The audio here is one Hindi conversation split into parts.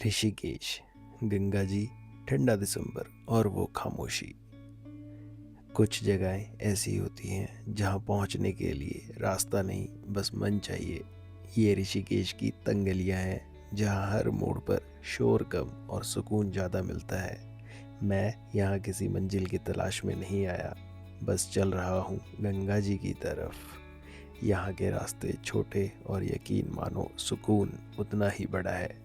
ऋषिकेश, गंगा जी, ठंडा दिसंबर और वो खामोशी। कुछ जगहें ऐसी होती हैं जहां पहुंचने के लिए रास्ता नहीं, बस मन चाहिए। ये ऋषिकेश की तंग गलियां हैं जहां हर मोड़ पर शोर कम और सुकून ज़्यादा मिलता है। मैं यहाँ किसी मंजिल की तलाश में नहीं आया, बस चल रहा हूँ गंगा जी की तरफ। यहाँ के रास्ते छोटे और यकीन मानो सुकून उतना ही बड़ा है।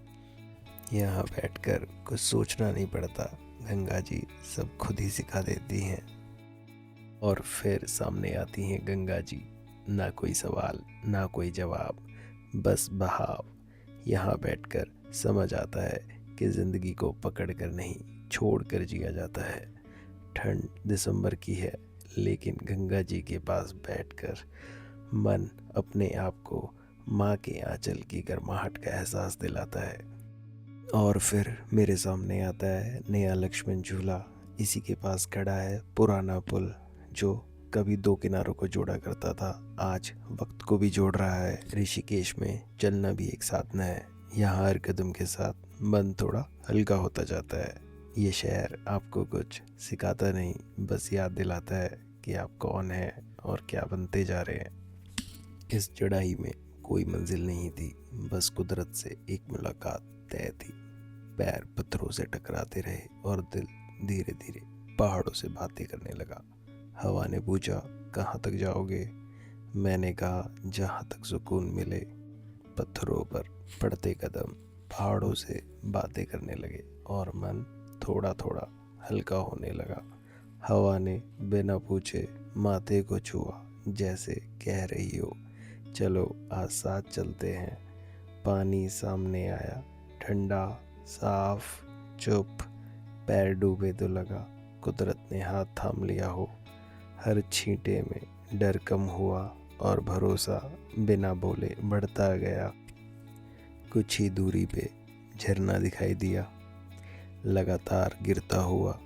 यहाँ बैठकर कुछ सोचना नहीं पड़ता, गंगा जी सब खुद ही सिखा देती हैं। और फिर सामने आती हैं गंगा जी, ना कोई सवाल ना कोई जवाब, बस बहाव। यहाँ बैठकर समझ आता है कि ज़िंदगी को पकड़ कर नहीं, छोड़ कर जिया जाता है। ठंड दिसंबर की है, लेकिन गंगा जी के पास बैठकर मन अपने आप को माँ के आंचल की गर्माहट का एहसास दिलाता है। और फिर मेरे सामने आता है नया लक्ष्मण झूला। इसी के पास खड़ा है पुराना पुल, जो कभी दो किनारों को जोड़ा करता था, आज वक्त को भी जोड़ रहा है। ऋषिकेश में चलना भी एक साधना है। यहाँ हर कदम के साथ मन थोड़ा हल्का होता जाता है। ये शहर आपको कुछ सिखाता नहीं, बस याद दिलाता है कि आप कौन हैं और क्या बनते जा रहे हैं। इस चढ़ाई में कोई मंजिल नहीं थी, बस कुदरत से एक मुलाकात तय थी। पैर पत्थरों से टकराते रहे और दिल धीरे धीरे पहाड़ों से बातें करने लगा। हवा ने पूछा, कहाँ तक जाओगे? मैंने कहा, जहाँ तक सुकून मिले। पत्थरों पर पड़ते कदम पहाड़ों से बातें करने लगे और मन थोड़ा थोड़ा हल्का होने लगा। हवा ने बिना पूछे माथे को छुआ, जैसे कह रही हो, चलो आज साथ चलते हैं। पानी सामने आया, ठंडा, साफ, चुप। पैर डूबे तो लगा कुदरत ने हाथ थाम लिया हो। हर छींटे में डर कम हुआ और भरोसा बिना बोले बढ़ता गया। कुछ ही दूरी पे झरना दिखाई दिया, लगातार गिरता हुआ,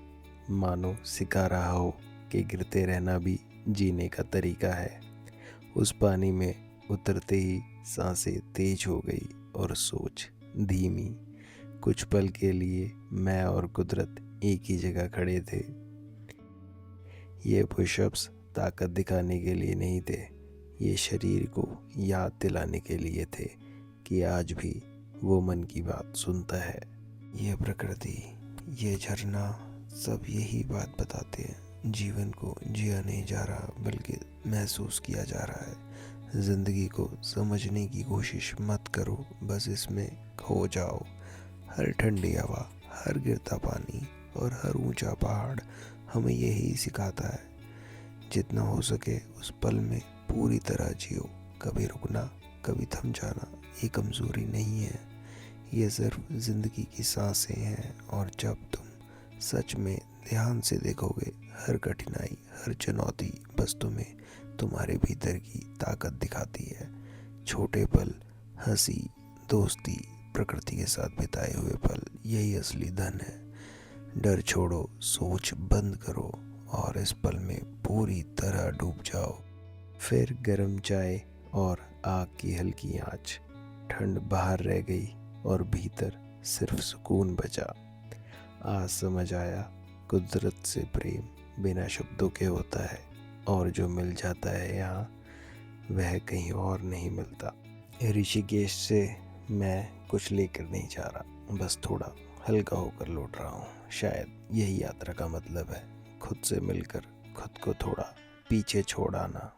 मानो सिखा रहा हो कि गिरते रहना भी जीने का तरीका है। उस पानी में उतरते ही सांसें तेज हो गई और सोच धीमी। कुछ पल के लिए मैं और कुदरत एक ही जगह खड़े थे। ये पुशअप्स ताकत दिखाने के लिए नहीं थे, ये शरीर को याद दिलाने के लिए थे कि आज भी वो मन की बात सुनता है। ये प्रकृति, ये झरना, सब यही बात बताते हैं। जीवन को जिया नहीं जा रहा, बल्कि महसूस किया जा रहा है। ज़िंदगी को समझने की कोशिश मत करो, बस इसमें खो जाओ। हर ठंडी हवा, हर गिरता पानी और हर ऊंचा पहाड़ हमें यही सिखाता है, जितना हो सके उस पल में पूरी तरह जियो। कभी रुकना, कभी थम जाना ये कमज़ोरी नहीं है, ये सिर्फ ज़िंदगी की सांसें हैं। और जब तुम सच में ध्यान से देखोगे, हर कठिनाई, हर चुनौती बस तुम्हें तुम्हारे भीतर की ताकत दिखाती है। छोटे पल, हंसी, दोस्ती, प्रकृति के साथ बिताए हुए पल, यही असली धन है। डर छोड़ो, सोच बंद करो और इस पल में पूरी तरह डूब जाओ। फिर गर्म चाय और आग की हल्की आंच। ठंड बाहर रह गई और भीतर सिर्फ सुकून बचा। आज समझ आया, कुदरत से प्रेम बिना शब्दों के होता है, और जो मिल जाता है यहाँ, वह कहीं और नहीं मिलता। ऋषिकेश से मैं कुछ लेकर नहीं जा रहा, बस थोड़ा हल्का होकर लौट रहा हूँ। शायद यही यात्रा का मतलब है, खुद से मिलकर खुद को थोड़ा पीछे छोड़ आना।